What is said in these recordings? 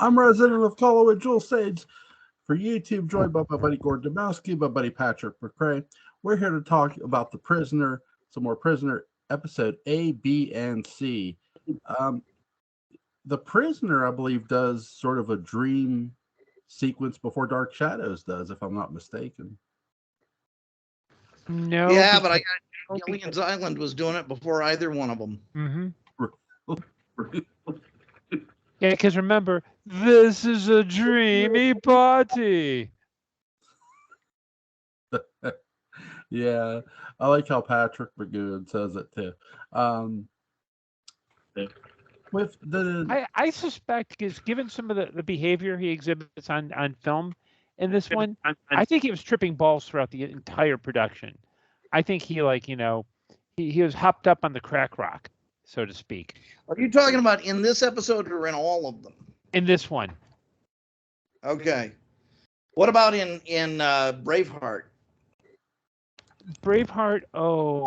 I'm resident of Colorado, Jewel Sage. For YouTube, joined by my buddy Gordon Dymowski, my buddy Patrick McCray. We're here to talk about The Prisoner, some more Prisoner, episode A, B, and C. The Prisoner, I believe, does sort of a dream sequence before Dark Shadows does, if I'm not mistaken. No. Yeah, but I got Gilligan's Island was doing it before either one of them. Mm-hmm. Yeah, because remember, this is a dreamy party. Yeah, I like how Patrick McGowan says it too. With the, I suspect, because given some of the behavior he exhibits on film in this one, I think he was tripping balls throughout the entire production. I think he he was hopped up on the crack rock, so to speak. Are you talking about in this episode or in all of them? In this one. Okay. What about in Braveheart? Braveheart,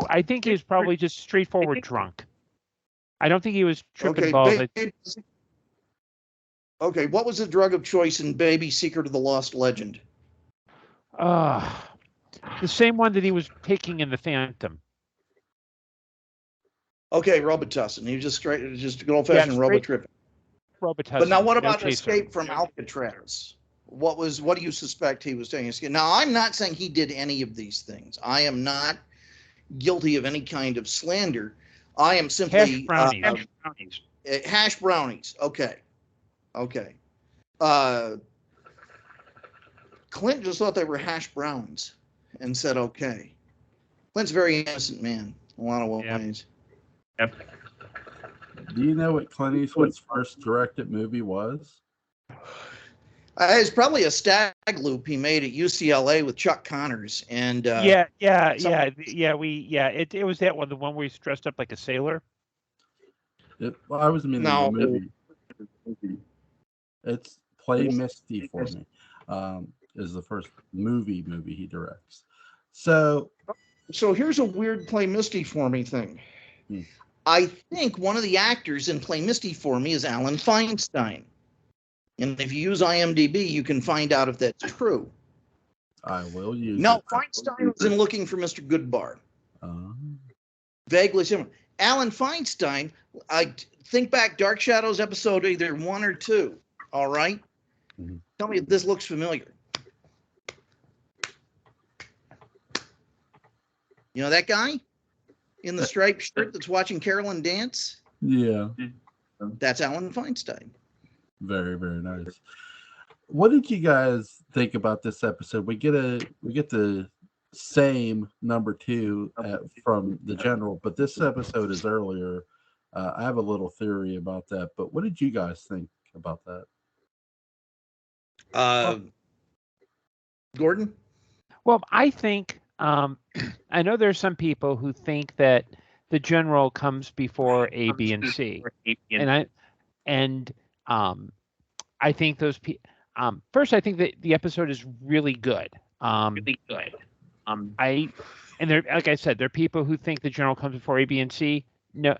I think he was probably just straightforward drunk. I don't think he was tripping balls. Okay, what was the drug of choice in Baby Secret of the Lost Legend? The same one that he was taking in The Phantom. Okay, Robitussin. He was just a good old-fashioned Robitussin. But now, what about Escape from Alcatraz? What do you suspect he was taking? Now, I'm not saying he did any of these things. I am not guilty of any kind of slander. I am simply hash brownies. Okay. Clint just thought they were hash browns and said okay. Clint's a very innocent man in a lot of ways. Yep. Do you know what Clint Eastwood's first directed movie was? It's probably a stag loop he made at UCLA with Chuck Connors and it was that one, the one where he's dressed up like a sailor. I was meaning the movie. It's Play Misty for Me. Is the first movie he directs. So here's a weird Play Misty for Me thing. I think one of the actors in Play Misty for Me is Alan Feinstein. And if you use IMDb, you can find out if that's true. I will use No, Feinstein was in Looking for Mr. Goodbar. Vaguely similar. Alan Feinstein, I think back Dark Shadows episode either 1 or 2. All right? Mm-hmm. Tell me if this looks familiar. You know that guy in the striped shirt that's watching Carolyn dance? Yeah. That's Alan Feinstein. Very, very nice. What did you guys think about this episode? We get the same number 2 from the general, but this episode is earlier. I have a little theory about that, but what did you guys think about that? Gordon? Well, I think I know there's some people who think that the general comes before A, B, and C, and I think those people. First, I think that the episode is really good. Like I said, there are people who think the general comes before A, B, and C. No,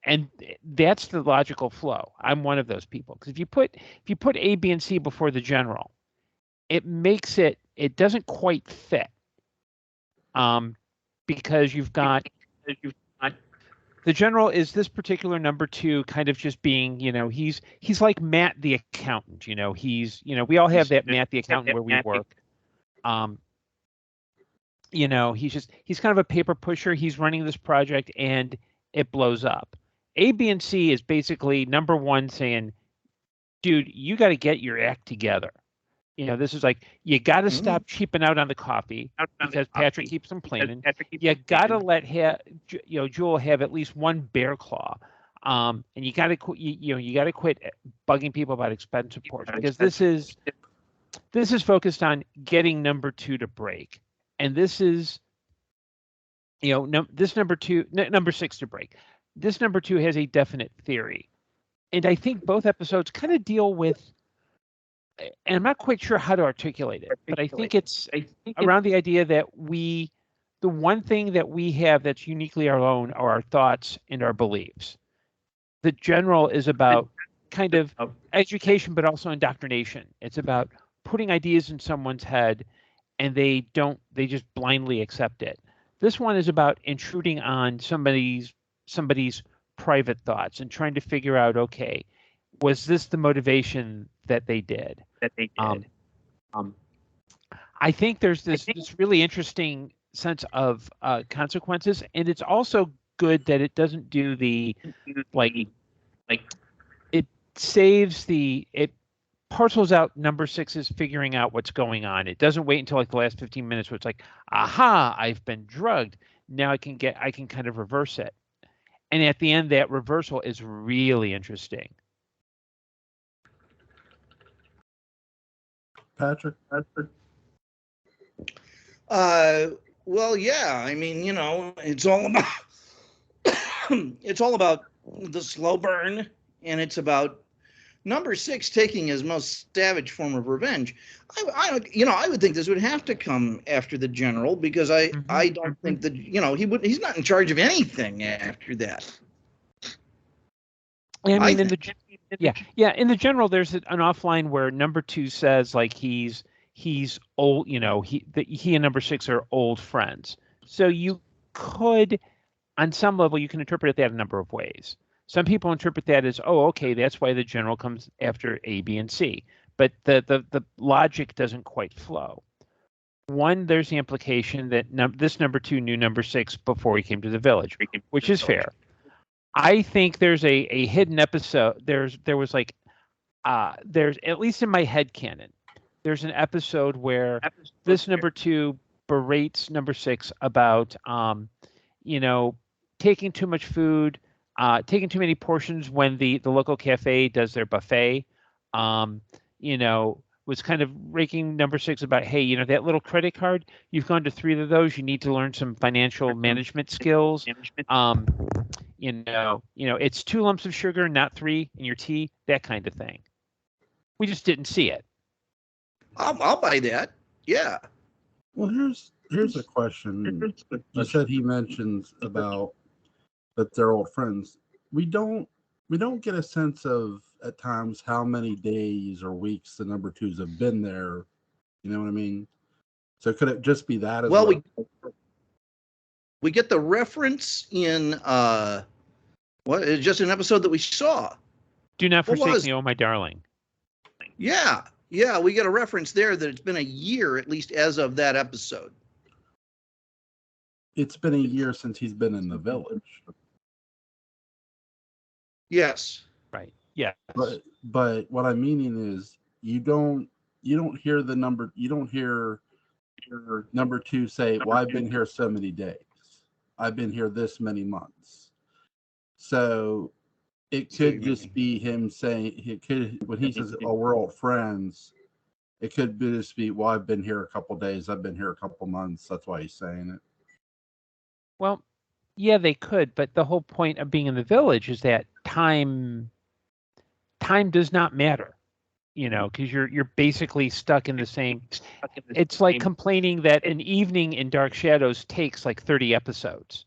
and that's the logical flow. I'm one of those people, because if you put A, B, and C before the general, it makes it doesn't quite fit. Because you've got the general is this particular number 2 kind of just being, he's like Matt the accountant, he's, we all have that Matt the accountant where we work. He's kind of a paper pusher. He's running this project and it blows up. A, B, and C is basically number 1 saying, dude, you got to get your act together. This is like, you got to stop cheaping out on the coffee because Patrick keeps complaining. You got to let Jewel have at least one bear claw, and you got to quit bugging people about expense reports, because this is focused on getting number 2 to break, and this is this number 6 to break. This number 2 has a definite theory, and I think both episodes kind of deal with. And I'm not quite sure how to articulate it, but I think it's around the idea that the one thing that we have that's uniquely our own are our thoughts and our beliefs. The general is about kind of education, but also indoctrination. It's about putting ideas in someone's head, and they just blindly accept it. This one is about intruding on somebody's private thoughts and trying to figure out, okay, was this the motivation that they did? I think there's this really interesting sense of consequences, and it's also good that it doesn't do the it parcels out number 6's figuring out what's going on. It doesn't wait until like the last 15 minutes where it's like, aha, I've been drugged. Now I can kind of reverse it. And at the end, that reversal is really interesting. Patrick? Well, yeah. I mean, it's all about the slow burn, and it's about number 6 taking his most savage form of revenge. I would think this would have to come after the general, because I don't think that he's not in charge of anything after that. I mean, in the general, there's an offline where number 2 says like he's old. He and number 6 are old friends. So you could, on some level, you can interpret that a number of ways. Some people interpret that as, oh, okay, that's why the general comes after A, B, and C. But the logic doesn't quite flow. One, there's the implication that this number 2 knew number 6 before he came to the village, which is fair. I think there's a hidden episode. There's at least in my headcanon, there's an episode where this number 2 berates number 6 about, taking too much food, taking too many portions when the local cafe does their buffet. Was kind of raking number 6 about, hey, that little credit card, you've gone to 3 of those. You need to learn some financial management skills. It's 2 lumps of sugar, not 3 in your tea, that kind of thing. We just didn't see it. I'll buy that. Yeah. Well, here's a question. You said he mentions about that they're old friends. We don't get a sense of at times how many days or weeks the number 2s have been there. You know what I mean? So could it just be that as well? We get the reference in just an episode that we saw. Do not forsake me, oh my darling. Yeah, we get a reference there that it's been a year at least as of that episode. It's been a year since he's been in the village. Yes. Right. Yeah. But what I'm meaning is you don't hear the number. You don't hear your number 2 say, "Well, I've been here so many days. I've been here this many months." So it could just be him saying, when he says, "Oh, we're old friends," it could just be, "Well, I've been here a couple days. I've been here a couple months." That's why he's saying it. Well, yeah, they could, but the whole point of being in the village is that time does not matter, because you're basically stuck in the same. It's like complaining that an evening in Dark Shadows takes like 30 episodes.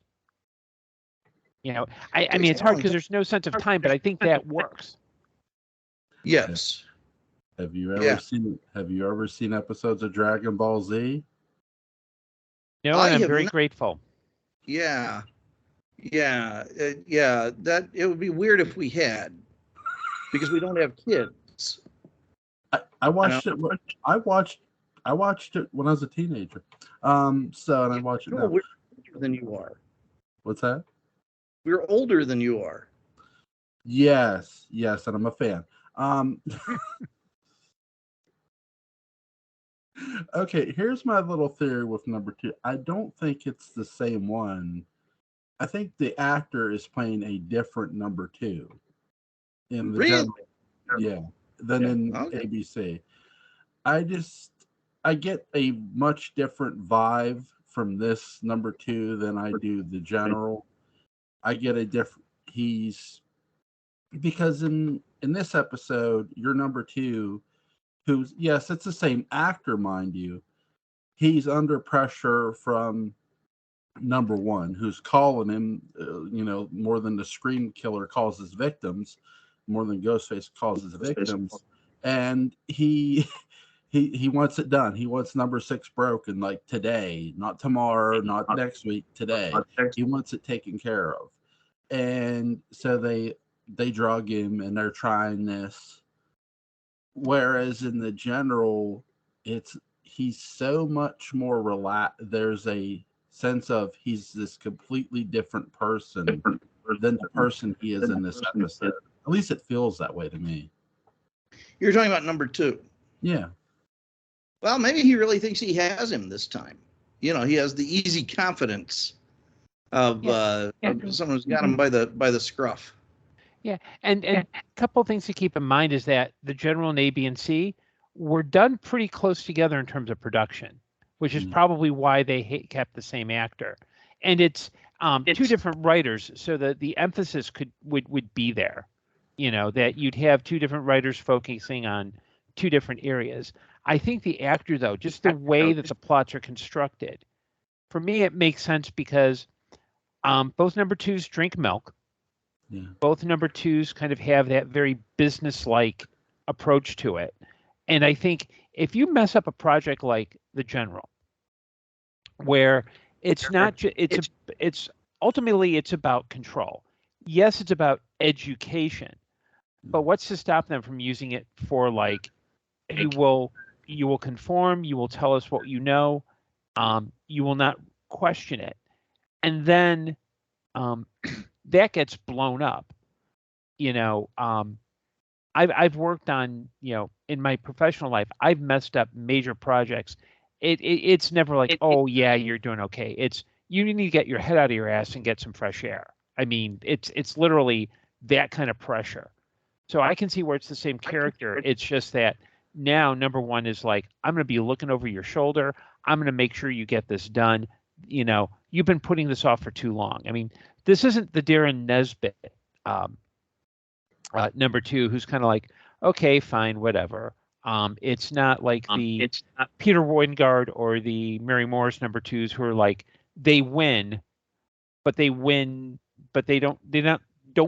I mean, it's hard because there's no sense of time, but I think that works. Yes. Have you ever seen episodes of Dragon Ball Z? No, and I'm very grateful. Yeah. That it would be weird if we had, because we don't have kids. I watched it. I watched it when I was a teenager. And I watch it now. We're older than you are. What's that? We're older than you are. Yes, and I'm a fan. Okay, here's my little theory with number 2. I don't think it's the same one. I think the actor is playing a different number 2 in the general, than in ABC. I get a much different vibe from this number 2 than I do the general. I get a different. Because in this episode, your number 2, who's, yes, it's the same actor, mind you, he's under pressure from number 1, who's calling him, more than the screen killer calls his victims. more than Ghostface calls his victims, and he wants it done. He wants number 6 broken, like today, not tomorrow, not next week, today. He wants it taken care of. And so they drug him, and they're trying this. Whereas in the general, he's so much more relaxed. There's a sense of he's this completely different person than the person he is in this episode. At least it feels that way to me. You're talking about number 2. Yeah. Well, maybe he really thinks he has him this time. He has the easy confidence of someone who's got him by the scruff. Yeah, and a couple of things to keep in mind is that the General and A, B, and C were done pretty close together in terms of production, which is probably why they kept the same actor. And it's 2 different writers, so that the emphasis would be there. That you'd have 2 different writers focusing on 2 different areas. I think the actor, though, just the way that the plots are constructed, for me, it makes sense because both number 2s drink milk. Yeah. Both number 2s kind of have that very business-like approach to it. And I think if you mess up a project like The General, where it's not it's ultimately it's about control. Yes, it's about education, but what's to stop them from using it for like you will conform, you will tell us what you know, you will not question it, and then that gets blown up. I've worked on, in my professional life, I've messed up major projects. It's never like, oh yeah, you're doing okay. It's you need to get your head out of your ass and get some fresh air. I mean, it's literally that kind of pressure. So I can see where it's the same character. It's just that now number 1 is like, I'm going to be looking over your shoulder. I'm going to make sure you get this done. You've been putting this off for too long. I mean, this isn't the Darren Nesbitt number 2, who's kind of like, okay, fine, whatever. It's not like it's not Peter Weingard or the Mary Morris number 2s who are like, they win, but they don't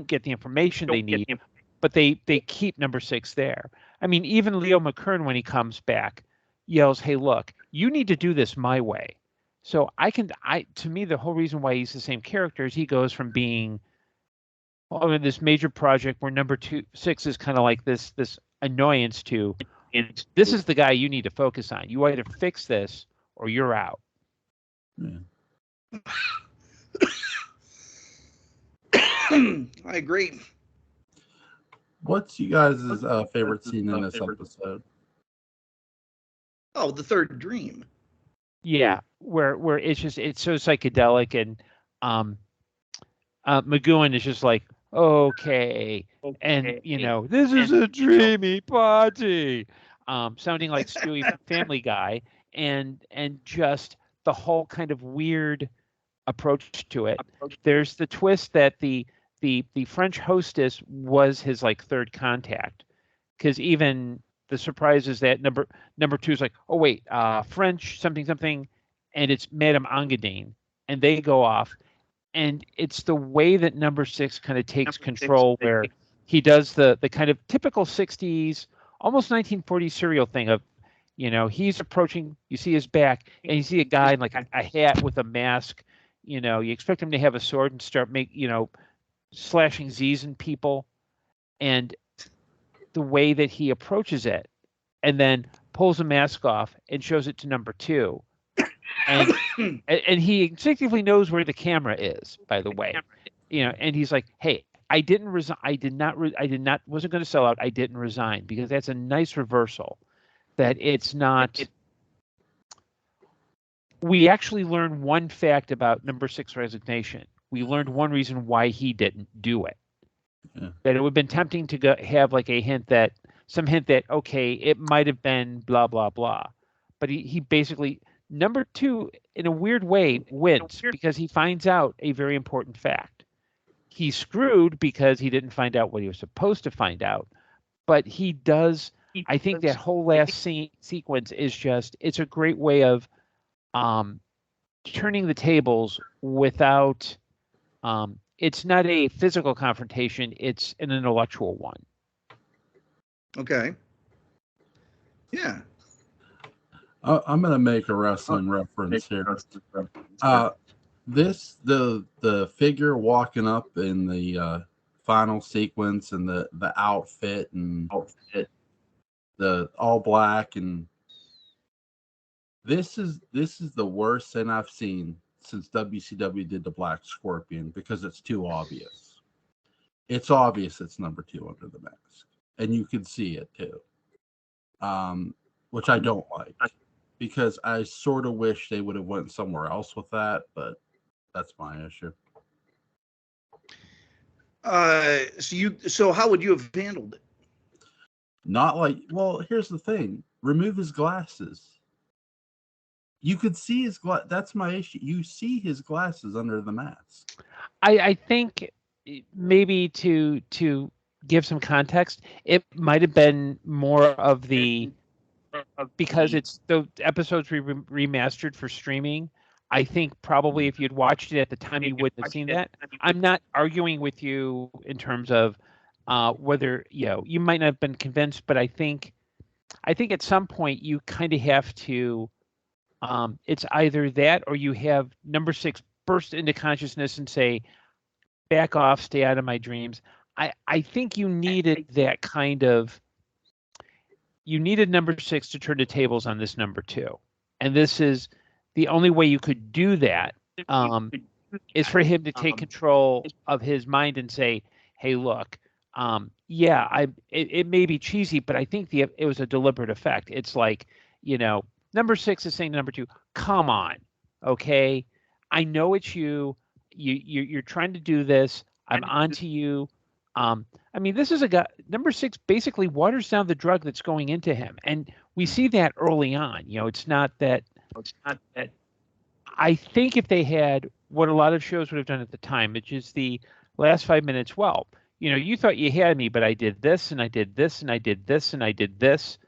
get the information they need, but they keep number 6 there. I mean, even Leo McKern, when he comes back, yells, hey, look, you need to do this my way. So to me, the whole reason why he's the same character is he goes from being this major project where number 6 is kind of like this annoyance to, this is the guy you need to focus on. You either fix this or you're out. Yeah. I agree. What's you guys' favorite scene in this episode? Oh, the third dream. Yeah, where it's so psychedelic, and McGowan is just like, okay, and this is a dreamy party, sounding like Stewie from Family Guy, and just the whole kind of weird approach to it. There's the twist that the French hostess was his like third contact, because even the surprise is that number 2 is like, oh wait, French something, and it's Madame Engadine, and they go off, and it's the way that number 6 kind of takes control, where he does the kind of typical 60s, almost 1940s serial thing of, he's approaching, you see his back, and you see a guy in like a hat with a mask, you expect him to have a sword and start slashing Z's in people, and the way that he approaches it, and then pulls the mask off and shows it to number 2, and he instinctively knows where the camera is, by the way, and he's like, hey, I didn't resign. Wasn't going to sell out. I didn't resign, because that's a nice reversal. That it's not. We actually learned one fact about number 6 resignation. We learned one reason why he didn't do it. Yeah. That it would have been tempting to have like some hint that, okay, it might have been blah, blah, blah. But he basically, number 2, in a weird way, wins because he finds out a very important fact. He's screwed because he didn't find out what he was supposed to find out. But he does, I think that whole last sequence is it's a great way of turning the tables without, it's not a physical confrontation, it's an intellectual one. Okay. Yeah. I'm gonna make a wrestling reference here. The figure walking up in the final sequence and the outfit and the all black, and this is the worst thing I've seen since WCW did the Black Scorpion, because it's too obvious. It's obvious it's number 2 under the mask, and you can see it too. Which I don't like, because I sort of wish they would have went somewhere else with that, but that's my issue. So how would you have handled it? Not like, well, here's the thing. Remove his glasses. You could see his glass. That's my issue. You see his glasses under the mask. I think maybe to give some context, it might have been more of the, because it's the episodes remastered for streaming. I think probably if you'd watched it at the time, you wouldn't have seen that. I'm not arguing with you in terms of whether, you might not have been convinced, but I think at some point you kind of have to, it's either that or you have number 6 burst into consciousness and say, back off, stay out of my dreams. I think you needed that kind of, you needed number 6 to turn the tables on this number 2. And this is the only way you could do that, is for him to take control of his mind and say, hey, look, it may be cheesy, but I think it was a deliberate effect. It's like, number 6 is saying to number 2, come on, okay? I know it's you. You're trying to do this. I'm on to you. This is a guy, number 6 basically waters down the drug that's going into him. And we see that early on. It's not that. I think if they had what a lot of shows would have done at the time, which is the last 5 minutes, well, you thought you had me, but I did this and I did this and I did this and I did this.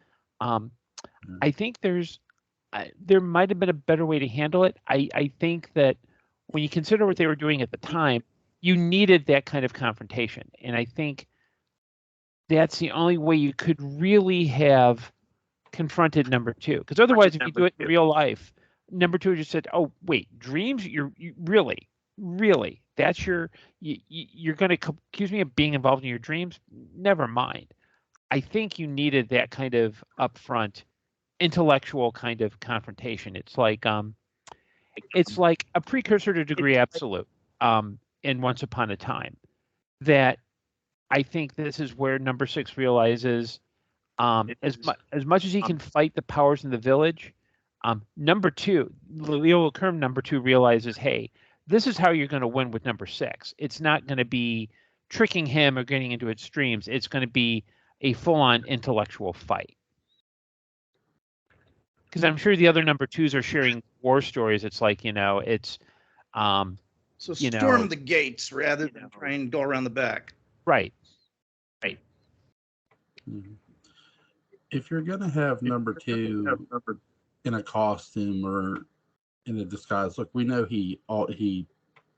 I think there might have been a better way to handle it. I think that when you consider what they were doing at the time, you needed that kind of confrontation. And I think that's the only way you could really have confronted number 2. Because otherwise, if you do it in real life, number 2 just said, oh, wait, dreams? You really, that's you're going to accuse me of being involved in your dreams? Never mind. I think you needed that kind of upfront intellectual kind of confrontation. It's like a precursor to Degree Absolute in Once Upon a Time. That I think this is where number 6 realizes as much as he can fight the powers in the village, number 2, Leo Kerm, number 2 realizes, hey, this is how you're going to win with number 6. It's not going to be tricking him or getting into its streams. It's going to be a full-on intellectual fight. Because I'm sure the other number 2s are sharing war stories. It's like, it's so storm the gates rather than try and go around the back. Right. Mm-hmm. If you're gonna have number 2 in a costume or in a disguise, look, we know he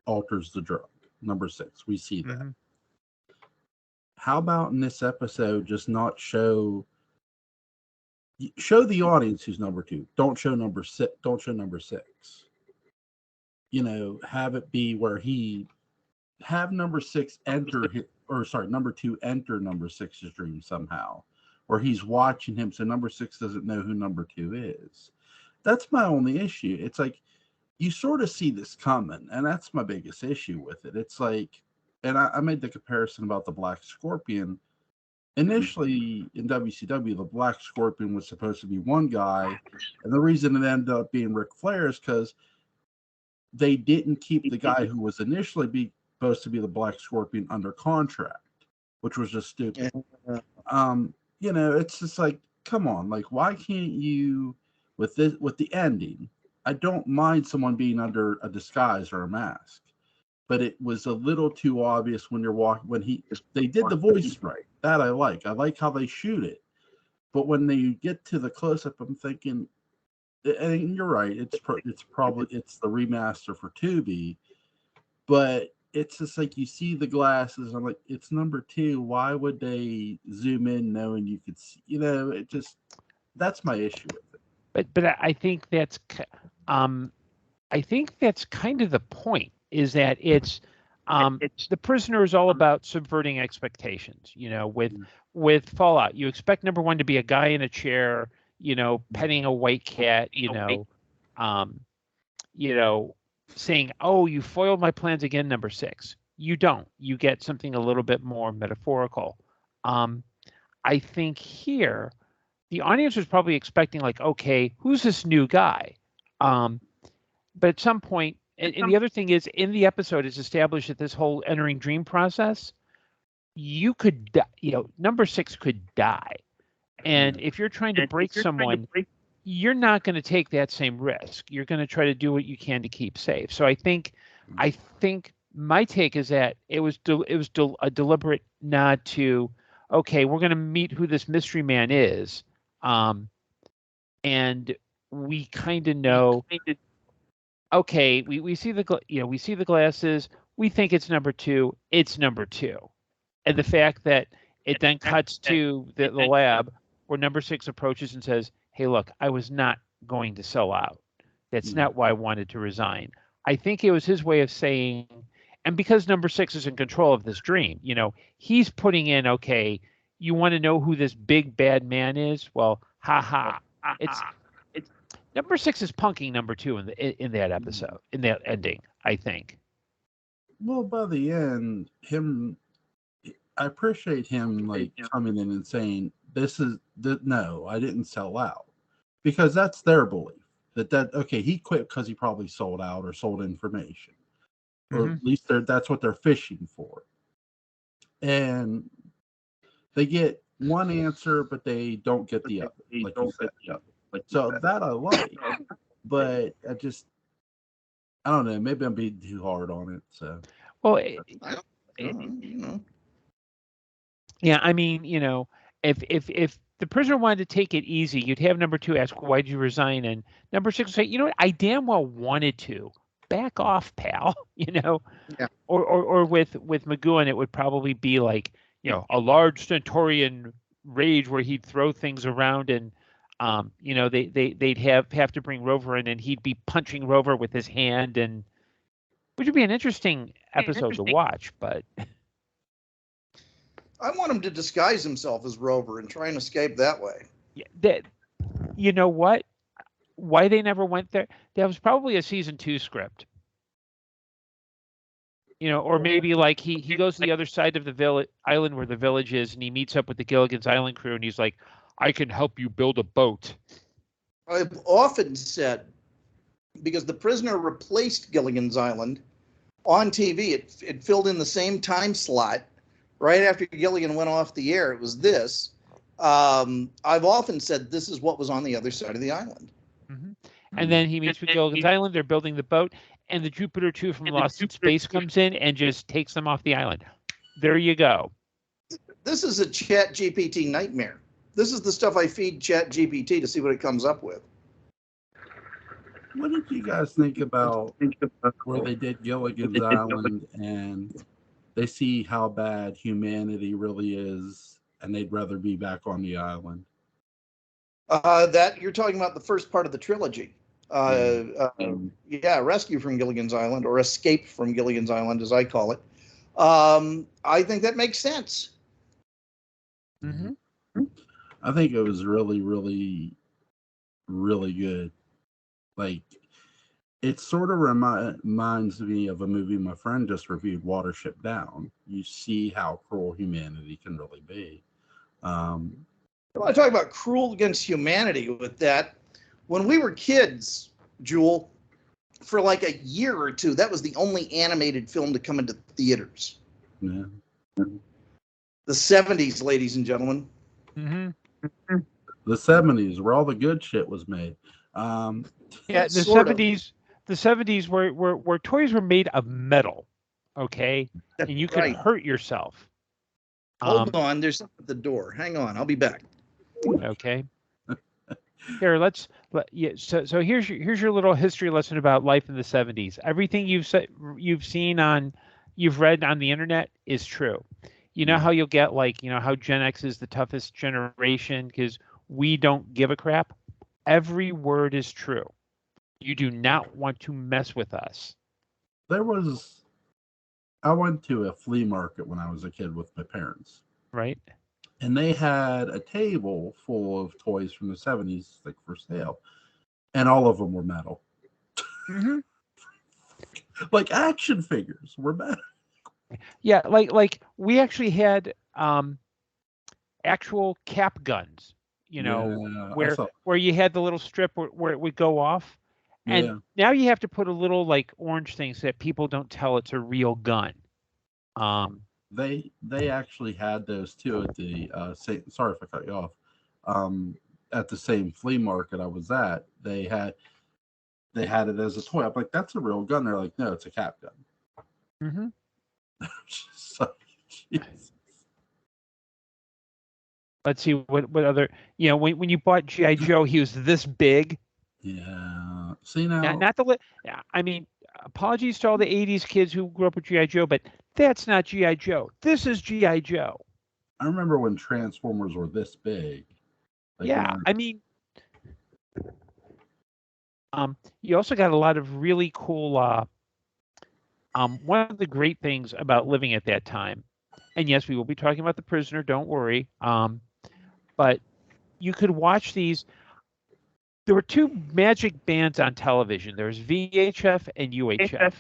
alters the drug. Number 6, we see that. Mm-hmm. How about in this episode just not show the audience who's number 2? Don't show number 6. Don't show number 6. Have it be where have number 6 enter number 2 enter number 6's dream somehow, where he's watching him, so number 6 doesn't know who number 2 is. That's my only issue. It's like you sort of see this coming, and that's my biggest issue with it. It's like, and I made the comparison about the Black Scorpion. Initially in WCW, the Black Scorpion was supposed to be one guy, and the reason it ended up being Ric Flair is because they didn't keep the guy who was initially supposed to be the Black Scorpion under contract, which was just stupid. It's just like, come on, like, why can't you, with the ending, I don't mind someone being under a disguise or a mask, but it was a little too obvious when you're walking, they did the voice right. That I like how they shoot it. But when they get to the close-up, I'm thinking, and you're right, it's the remaster for Tubi, but it's just like you see the glasses. I'm like, it's number 2. Why would they zoom in knowing you could see? It just, that's my issue with it. But I think that's kind of the point, is that it's The Prisoner is all about subverting expectations. With Fallout, you expect number 1 to be a guy in a chair, petting a white cat, saying, "Oh, you foiled my plans again, number 6." You don't. You get something a little bit more metaphorical. I think here, the audience was probably expecting, like, okay, who's this new guy? But at some point, and the other thing is, in the episode, it's established that this whole entering dream process, you could, number 6 could die. And if you're trying to break someone, you're not going to take that same risk. You're going to try to do what you can to keep safe. So I think my take is that it was a deliberate nod to, okay, we're going to meet who this mystery man is, and we kind of know. Okay, we see the glasses. We think it's number 2. It's number 2, and the fact that it then cuts to the lab where number 6 approaches and says, "Hey, look, I was not going to sell out. That's not why I wanted to resign." I think it was his way of saying, and because number 6 is in control of this dream, he's putting in, okay, you want to know who this big bad man is? Well, it's number 6 is punking number 2 in that episode, in that ending, I think. Well, by the end, I appreciate him coming in and saying, no, I didn't sell out, because that's their belief that okay, he quit because he probably sold out or sold information, or at least that's what they're fishing for. And they get one answer, but they don't get the other, like you said. So that I like, but I don't know. Maybe I'm being too hard on it. So, well, yeah, I mean, if the prisoner wanted to take it easy, you'd have number 2 ask, "Why did you resign?" And number 6 would say, "You know what? I damn well wanted to. Back off, pal." Yeah. Or with McGowan, it would probably be like, a large Centaurian rage where he'd throw things around, and they'd have to bring Rover in, and he'd be punching Rover with his hand, and which would be an interesting episode to watch. But I want him to disguise himself as Rover and try and escape that way. Yeah, you know what? Why they never went there? That was probably a season 2 script. Or maybe like he goes to the other side of the island where the village is, and he meets up with the Gilligan's Island crew, and he's like, "I can help you build a boat." I've often said, because the prisoner replaced Gilligan's Island on TV, it filled in the same time slot right after Gilligan went off the air. It was this. I've often said this is what was on the other side of the island. Mm-hmm. And then he meets with Gilligan's Island. They're building the boat, and the Jupiter 2 from Lost in Space comes in and just takes them off the island. There you go. This is a Chat GPT nightmare. This is the stuff I feed Chat GPT to see what it comes up with. What did you guys think about where they did Gilligan's Island and they see how bad humanity really is, and they'd rather be back on the island? That you're talking about the first part of the trilogy. Rescue from Gilligan's Island, or Escape from Gilligan's Island, as I call it. I think that makes sense. Mm-hmm. I think it was really, really, really good. Like, it sort of reminds me of a movie my friend just reviewed, Watership Down. You see how cruel humanity can really be. I want to talk about cruel against humanity with that. When we were kids, Jewel, for like a year or two, that was the only animated film to come into theaters. Yeah. The 70s, ladies and gentlemen. Mm-hmm. The 70s, where all the good shit was made. The 70s. The 70s where toys were made of metal, okay, and you could hurt yourself. Hold on, there's something at the door. Hang on, I'll be back. Okay. Here, so here's your little history lesson about life in the 70s. Everything you've seen on you've read on the internet is true. You know how you'll get how Gen X is the toughest generation because we don't give a crap? Every word is true. You do not want to mess with us. I went to a flea market when I was a kid with my parents. Right. And they had a table full of toys from the 70s, like for sale. And all of them were metal. Mm-hmm. Like action figures were metal. Yeah, like we actually had actual cap guns, where you had the little strip where it would go off. And now you have to put a little like orange thing so that people don't tell it's a real gun. They actually had those too at the sorry if I cut you off. At the same flea market I was at, they had it as a toy. I'm like, that's a real gun. They're like, no, it's a cap gun. Mm-hmm. So, let's see what other when you bought G.I. Joe, he was this big. Yeah. See now. I mean, apologies to all the 80s kids who grew up with G.I. Joe, but that's not G.I. Joe. This is G.I. Joe. I remember when Transformers were this big. I mean, you also got a lot of really cool. One of the great things about living at that time, and yes, we will be talking about The Prisoner. Don't worry. But you could watch these. There were two magic bands on television. There's VHF and UHF.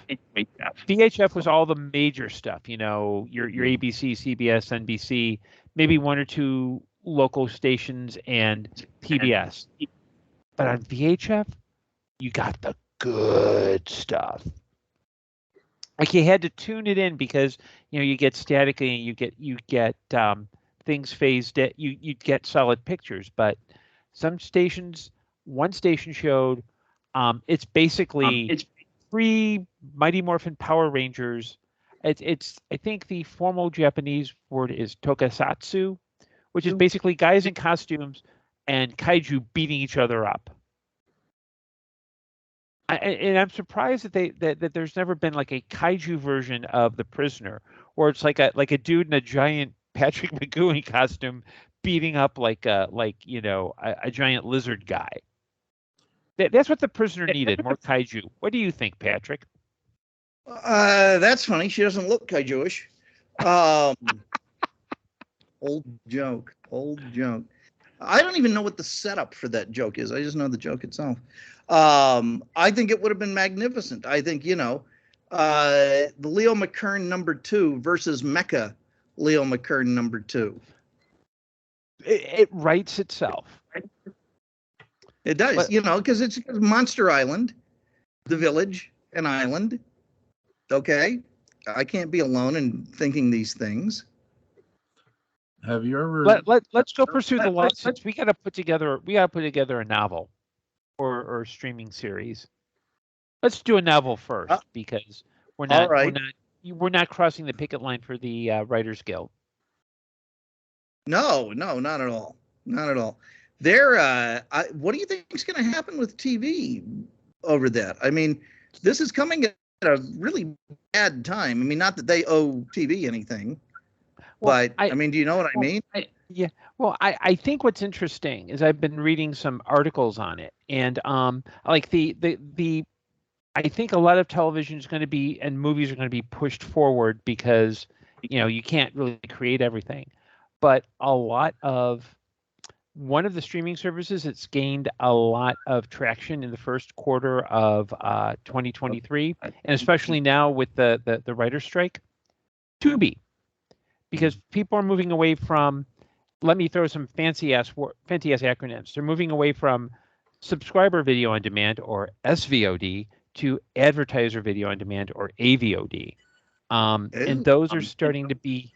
VHF was all the major stuff, your ABC, CBS, NBC, maybe one or two local stations and PBS. But on VHF, you got the good stuff. Like you had to tune it in because you get static and you get things phased. You get solid pictures, but some stations. One station showed it's basically three Mighty Morphin Power Rangers. It's I think the formal Japanese word is tokusatsu, which is basically guys in costumes and kaiju beating each other up. And I'm surprised that there's never been like a kaiju version of The Prisoner, or it's like a dude in a giant Patrick McGoohan costume beating up a giant lizard guy. That's what The Prisoner needed, more kaiju. What do you think, Patrick? That's funny. She doesn't look kaiju-ish. Old joke. I don't even know what the setup for that joke is. I just know the joke itself. I think it would have been magnificent. I think, the Leo McKern #2 versus Mecha Leo McKern #2. It writes itself. It does, because it's Monster Island, the village, an island. Okay, I can't be alone in thinking these things. Have you ever? Let's go pursue the license. We got to put together a novel, or streaming series. Let's do a novel first because we're not crossing the picket line for the Writers Guild. No, not at all. Not at all. What do you think is going to happen with TV over that? I mean, this is coming at a really bad time. I mean, not that they owe TV anything, but I mean, do you know what I mean? I think what's interesting is I've been reading some articles on it, and like I think a lot of television is going to be and movies are going to be pushed forward because you can't really create everything, but one of the streaming services that's gained a lot of traction in the first quarter of 2023, and especially now with the writer's strike, Tubi, because people are moving away from, let me throw some fancy ass acronyms. They're moving away from subscriber video on demand, or SVOD, to advertiser video on demand, or AVOD. And those are starting to be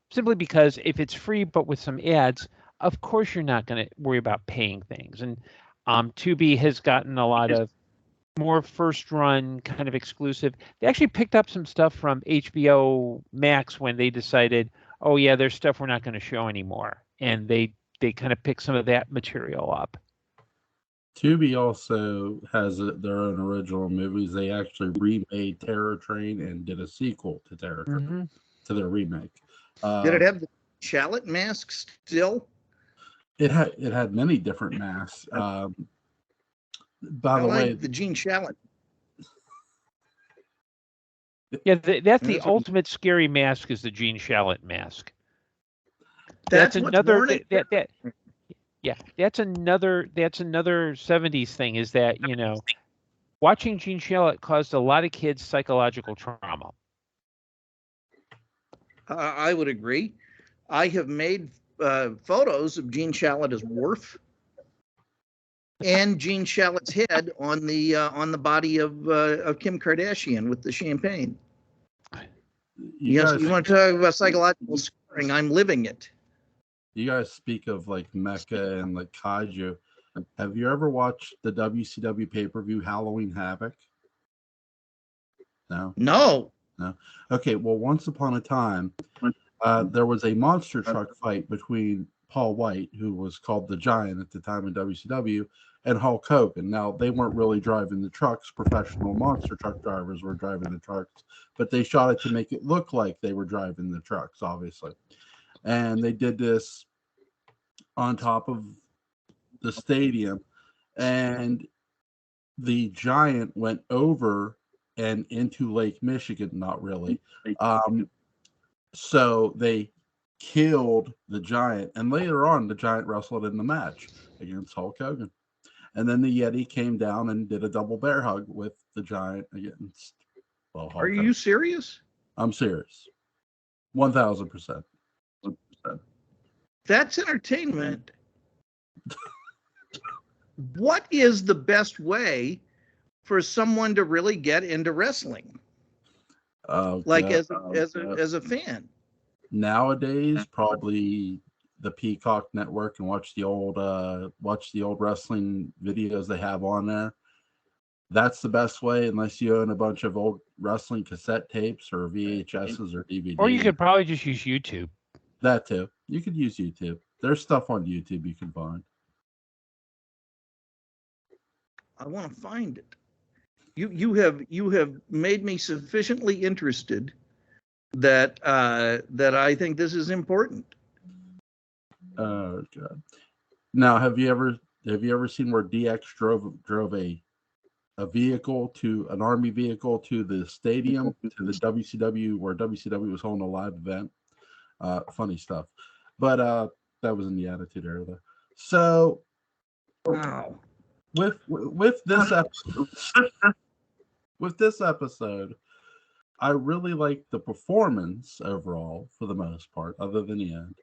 simply because if it's free but with some ads, of course you're not going to worry about paying things. And Tubi has gotten a lot of more first run kind of exclusive. They actually picked up some stuff from HBO Max when they decided, oh yeah, there's stuff we're not going to show anymore. And they kind of picked some of that material up. Tubi also has their own original movies. They actually remade Terror Train and did a sequel to Terror Train, to their remake. Did it have the shallot mask still? It had many different masks. By the way, the Gene Shalit. Yeah, that's the ultimate scary mask is the Gene Shalit mask. That's another thing. Yeah, that's another 70s thing is that, watching Gene Shalit caused a lot of kids psychological trauma. I would agree. I have made photos of Gene Shalit as Worf and Gene Shalit's head on the body of Kim Kardashian with the champagne. You want to talk about psychological scarring? I'm living it. You guys speak of like mecha and like kaiju. Have you ever watched the WCW pay-per-view Halloween Havoc? No. Okay, well, once upon a time, there was a monster truck fight between Paul White, who was called the Giant at the time in WCW, and Hulk Hogan. Now, they weren't really driving the trucks. Professional monster truck drivers were driving the trucks, but they shot it to make it look like they were driving the trucks, obviously. And they did this on top of the stadium, and the Giant went over and into Lake Michigan. Not really. So they killed the Giant, and later on the Giant wrestled in the match against Hulk Hogan. And then the Yeti came down and did a double bear hug with the Giant against Hulk Are you serious? I'm serious. 1,000%. That's entertainment. What is the best way for someone to really get into wrestling? As a fan. Nowadays, probably the Peacock Network and watch the old wrestling videos they have on there. That's the best way, unless you own a bunch of old wrestling cassette tapes or VHSs or DVDs. Or you could probably just use YouTube. That too. You could use YouTube. There's stuff on YouTube you can find. I want to find it. You have made me sufficiently interested that I think this is important. Oh God! Now, have you ever seen where DX drove a vehicle to an army vehicle to the stadium to the WCW where WCW was holding a live event? Funny stuff, but that was in the Attitude Era though. So, wow. With this episode, I really like the performance overall for the most part, other than the end.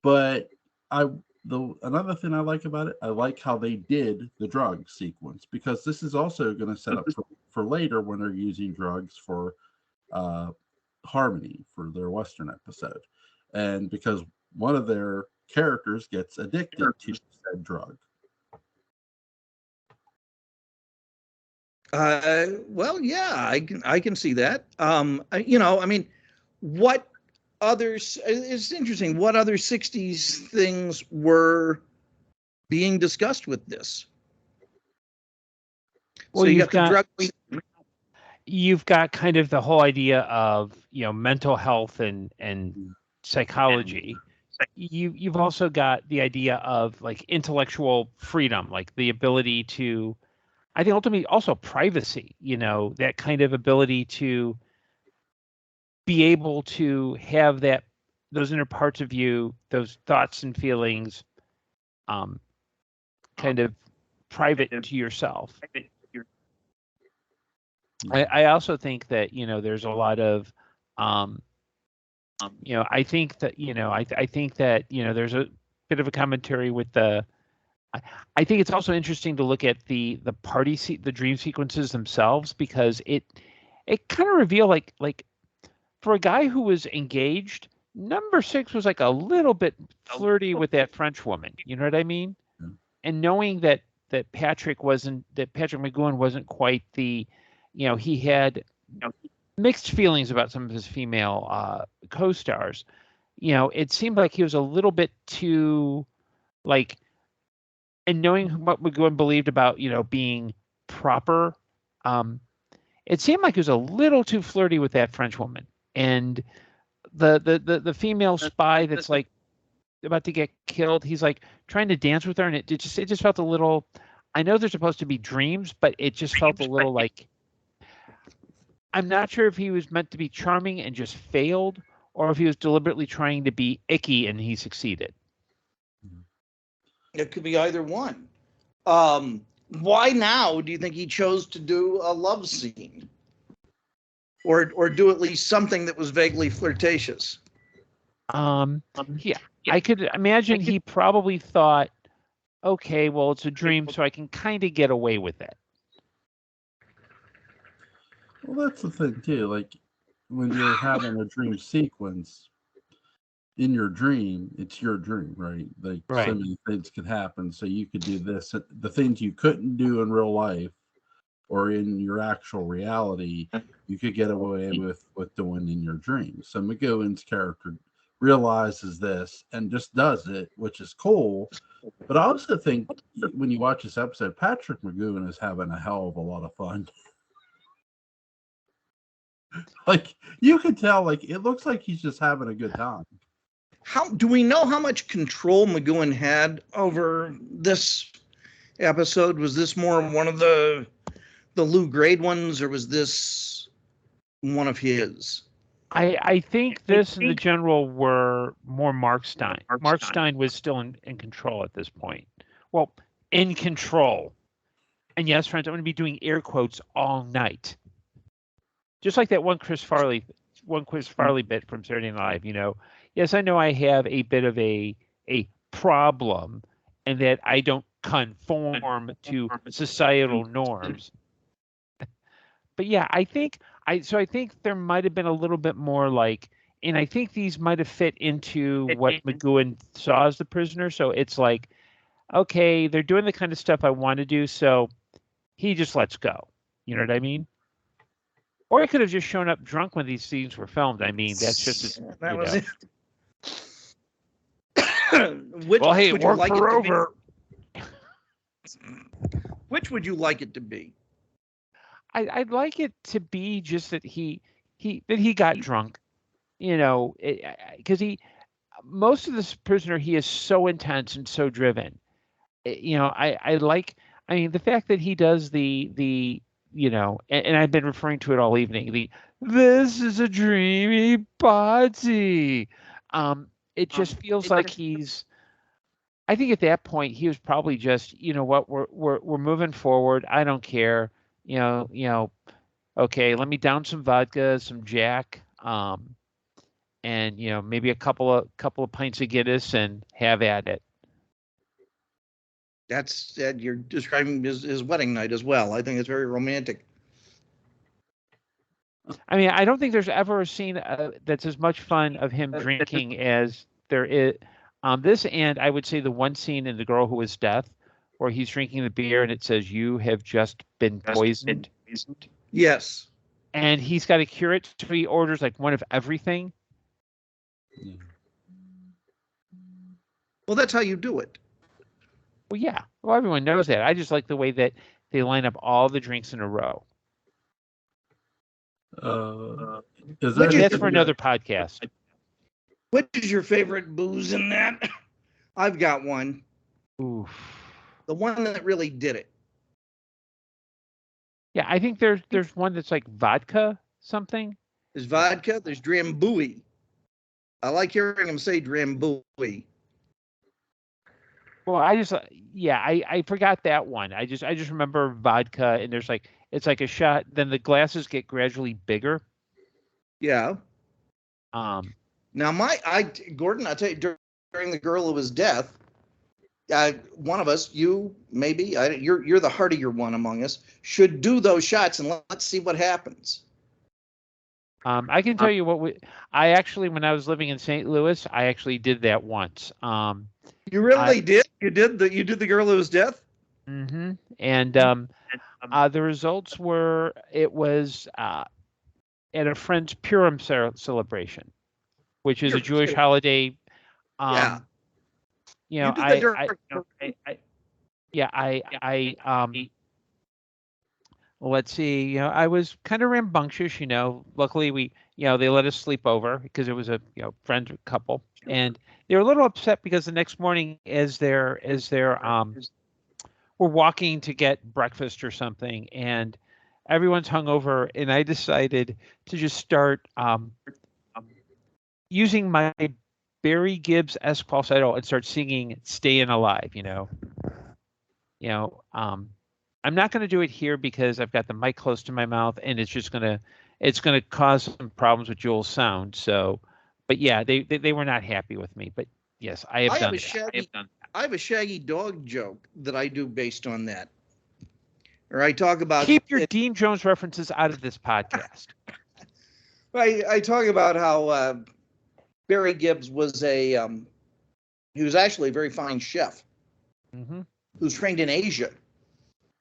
But another thing I like about it, I like how they did the drug sequence, because this is also going to set up for later when they're using drugs for Harmony for their Western episode, and because one of their characters gets addicted to said drug. Well, yeah, I can see that. What others? It's interesting. What other '60s things were being discussed with this? Well, so you've got kind of the whole idea of mental health and psychology. You've also got the idea of like intellectual freedom, like the ability to. I think ultimately also privacy, that kind of ability to be able to have those inner parts of you, those thoughts and feelings, kind of private to yourself. I also think that, there's a lot of, I think that, I think that, there's a bit of a commentary with I think it's also interesting to look at the dream sequences themselves, because it kind of reveal like for a guy who was engaged, number 6 was like a little bit flirty with that French woman. You know what I mean? Yeah. And knowing that Patrick McGowan wasn't quite the, he had mixed feelings about some of his female co-stars. It seemed like he was a little bit too like and knowing what McGowan believed about, being proper, it seemed like he was a little too flirty with that French woman. And the female spy that's like about to get killed, he's like trying to dance with her, and it just felt a little. I know they're supposed to be dreams, but it just felt a little like. I'm not sure if he was meant to be charming and just failed, or if he was deliberately trying to be icky and he succeeded. It could be either one. Why now do you think he chose to do a love scene? Or do at least something that was vaguely flirtatious? Yeah, I could imagine he probably thought, okay, well, it's a dream, so I can kind of get away with it. Well, that's the thing, too. Like, when you're having a dream sequence, in your dream, it's your dream, right? Like, right. So many things could happen. So you could do this. The things you couldn't do in real life or in your actual reality, you could get away with doing in your dream. So McGowan's character realizes this and just does it, which is cool. But I also think when you watch this episode, Patrick McGowan is having a hell of a lot of fun. Like, you can tell, like, it looks like he's just having a good time. How do we know how much control McGowan had over this episode? Was this more one of the Lou Grade ones, or was this one of his? I think this and the general were more Mark Stein. Mark Stein was still in control at this point. Well, in control. And yes, friends, I'm going to be doing air quotes all night. Just like that one Chris Farley bit from Saturday Night Live, Yes, I know I have a bit of a problem and that I don't conform to societal norms. But yeah, I think there might have been a little bit more like, and I think these might have fit into what McGowan saw as the prisoner. So it's like, okay, they're doing the kind of stuff I want to do, so he just lets go. You know what I mean? Or he could have just shown up drunk when these scenes were filmed. I mean, that's just that was it. Hey, it worked for Rover. Which would you like it to be? I'd like it to be just that he got drunk, because most of this prisoner, he is so intense and so driven. I mean, the fact that he does the and I've been referring to it all evening. This is a dreamy party. It just feels like he's. I think at that point he was probably just, what, we're moving forward. I don't care. Okay, let me down some vodka, some Jack, and maybe a couple of pints of Guinness and have at it. That's you're describing his wedding night as well. I think it's very romantic. I mean, I don't think there's ever a scene that's as much fun of him drinking as there is. This, and I would say the one scene in The Girl Who Was Death, where he's drinking the beer and it says, "You have just been poisoned." Yes. And he's got to cure it, so he orders like one of everything. Well, that's how you do it. Well, yeah. Well, everyone knows that. I just like the way that they line up all the drinks in a row. That's for another podcast. Which is your favorite booze in that? I've got one. Oof. The one that really did it. Yeah, I think there's one that's like vodka something. There's vodka. There's Drambuie. I like hearing him say Drambuie. Well, I forgot that one. I just remember vodka, and there's like, it's like a shot. Then the glasses get gradually bigger. Yeah. Now Gordon, I tell you, during The Girl Who Was Death, one of us, you maybe, you're the heartier one among us, should do those shots and let's see what happens. I can tell you I actually, when I was living in St. Louis, I actually did that once. You really did? You did The Girl Who Was Death? Mm-hmm. And the results were, it was at a friend's Purim celebration, which is a Jewish holiday. Yeah. Yeah, let's see, I was kind of rambunctious, luckily they let us sleep over because it was a, friend couple, and they were a little upset because the next morning as they're we're walking to get breakfast or something, and everyone's hungover, and I decided to just start using my Barry Gibb-esque falsetto and start singing "Staying Alive." I'm not going to do it here because I've got the mic close to my mouth, and it's going to cause some problems with Jules' sound. So, but yeah, they were not happy with me. But yes, I have done that. I have a Shaggy Dog joke that I do based on that. Or I talk about... Keep your Dean Jones references out of this podcast. I talk about how Barry Gibbs was he was actually a very fine chef who's trained in Asia.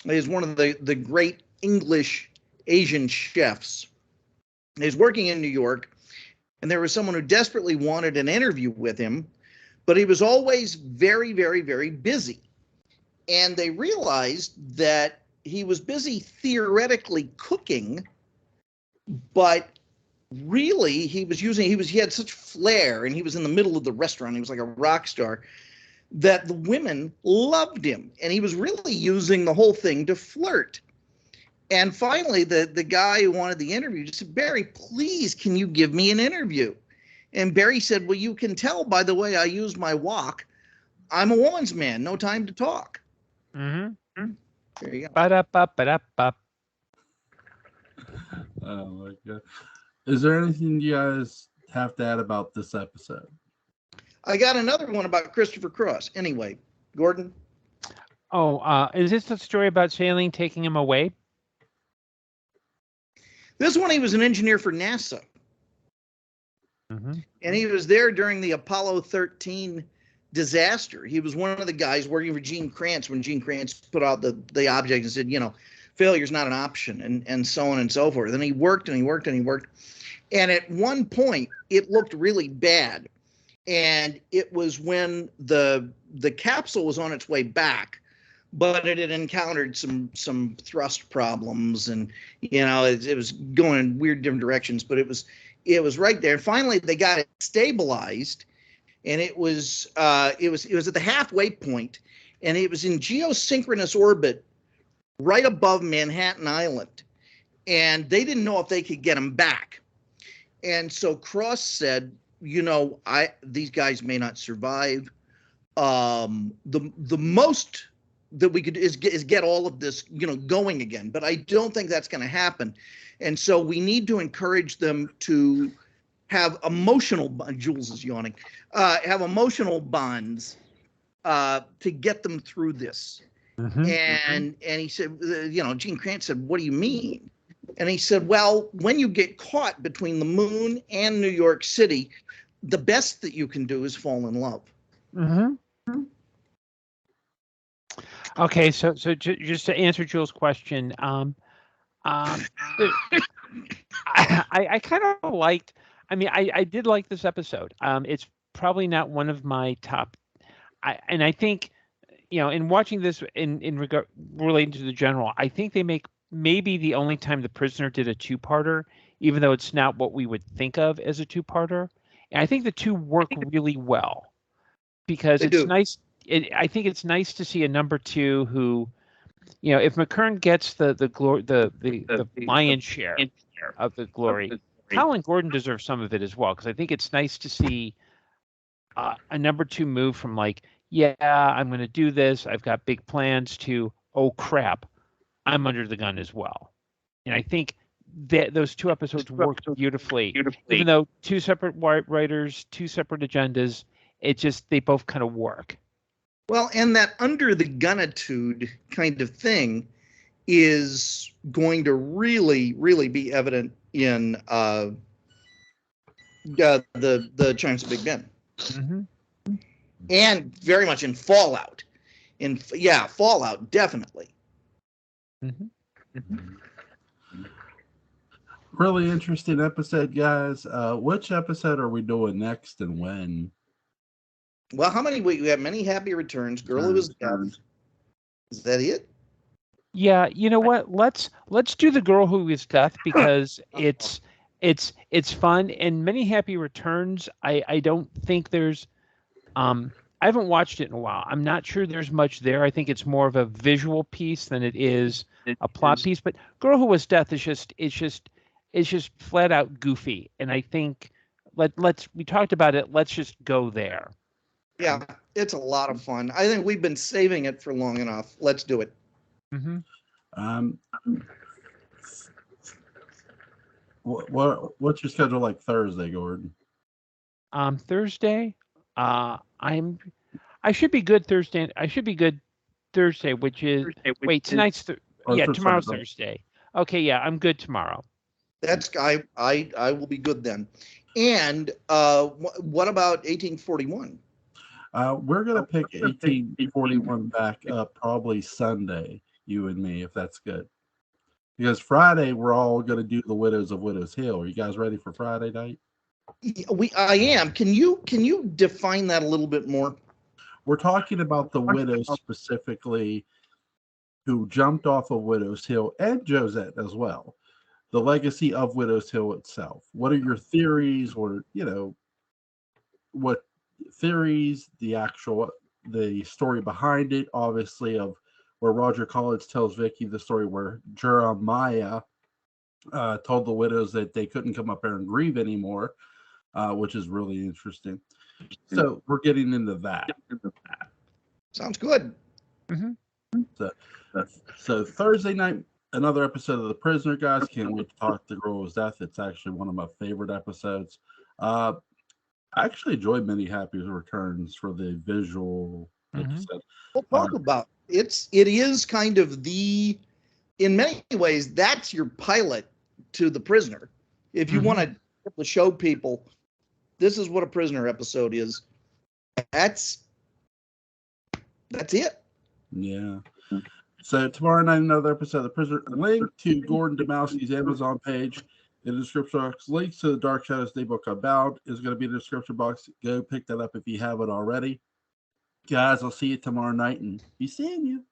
He's one of the great English Asian chefs. He's working in New York, and there was someone who desperately wanted an interview with him, but he was always very, very, very busy. And they realized that he was busy theoretically cooking, but really he had such flair, and he was in the middle of the restaurant. He was like a rock star, that the women loved him, and he was really using the whole thing to flirt. And finally, the guy who wanted the interview just said, "Barry, please, can you give me an interview?" And Barry said, "Well, you can tell by the way I use my walk. I'm a woman's man, no time to talk." Mm-hmm. There you go. Ba-da-ba-ba-da-ba. Oh my God. Is there anything you guys have to add about this episode? I got another one about Christopher Cross. Anyway, Gordon. Oh, is this the story about sailing taking him away? This one, he was an engineer for NASA. And he was there during the Apollo 13 disaster. He was one of the guys working for Gene Kranz when Gene Kranz put out the object and said, failure's not an option, and so on and so forth. And he worked and he worked and he worked. And at one point, it looked really bad. And it was when the capsule was on its way back, but it had encountered some thrust problems, and it was going in weird different directions. But it was right there. And finally, they got it stabilized, and it was at the halfway point, and it was in geosynchronous orbit right above Manhattan Island, and they didn't know if they could get him back. And so Cross said, these guys may not survive. The most that we could is get all of this, going again. But I don't think that's going to happen. And so we need to encourage them to have emotional, Jules is yawning, have emotional bonds to get them through this. And he said, Gene Kranz said, "What do you mean?" And he said, "Well, when you get caught between the moon and New York City, the best that you can do is fall in love." Okay, so just to answer Jules' question, I kind of liked. I did like this episode. It's probably not one of my top. I think, in watching this in regard relating to the general, I think they make maybe the only time The Prisoner did a two-parter, even though it's not what we would think of as a two-parter. And I think the two work really well because it's nice. I think it's nice to see a number two who, if McCray gets the lion's share of the glory, Colin Gordon deserves some of it as well, because I think it's nice to see a number two move from like, yeah, I'm going to do this, I've got big plans, to, oh crap, I'm under the gun as well. And I think that those two episodes worked beautifully. Even though two separate writers, two separate agendas, they both kind of work. Well, and that under the gunitude kind of thing is going to really, really be evident in the Giants of Big Ben. And very much in Fallout. Fallout, definitely. Really interesting episode, guys. Which episode are we doing next, and when? Well, we have many happy returns. Girl Who Was Dead. Is that it? Yeah, you know what? Let's do The Girl Who Was Death because it's fun and Many Happy Returns. I don't think there's I haven't watched it in a while. I'm not sure there's much there. I think it's more of a visual piece than it is a plot piece. But Girl Who Was Death is just flat out goofy. And I think we talked about it. Let's just go there. Yeah, it's a lot of fun. I think we've been saving it for long enough. Let's do it. Mm-hmm. What's your schedule like Thursday, Gordon? Thursday, I should be good Thursday. I should be good Thursday, which is tonight's tomorrow's Thursday. Okay, yeah, I'm good tomorrow. That's I will be good then. And what about 1841? We're gonna pick 1841 back up probably Sunday, you and me, if that's good. Because Friday we're all gonna do the Widows of Widows Hill. Are you guys ready for Friday night? I am. Can you define that a little bit more? We're talking about the widows specifically who jumped off of Widows Hill and Josette as well. The legacy of Widows Hill itself. What are your theories, or what theories, the story behind it, obviously, of where Roger Collins tells Vicky the story where Jeremiah told the widows that they couldn't come up there and grieve anymore, which is really interesting. So we're getting into that. Sounds good. Mm-hmm. So Thursday night, another episode of The Prisoner, guys. Can't wait to talk The Girl Who Was Death. It's actually one of my favorite episodes. I actually enjoyed Many Happy Returns for the visual episode. We'll talk about it. It is kind of in many ways, that's your pilot to The Prisoner. If you want to show people, this is what a Prisoner episode is. That's it. Yeah. So tomorrow night, another episode of The Prisoner. Link to Gordon Dymowski's Amazon page in the description box. Links to the Dark Shadows Daybook Unbound is going to be in the description box. Go pick that up if you haven't already. Guys, I'll see you tomorrow night and be seeing you.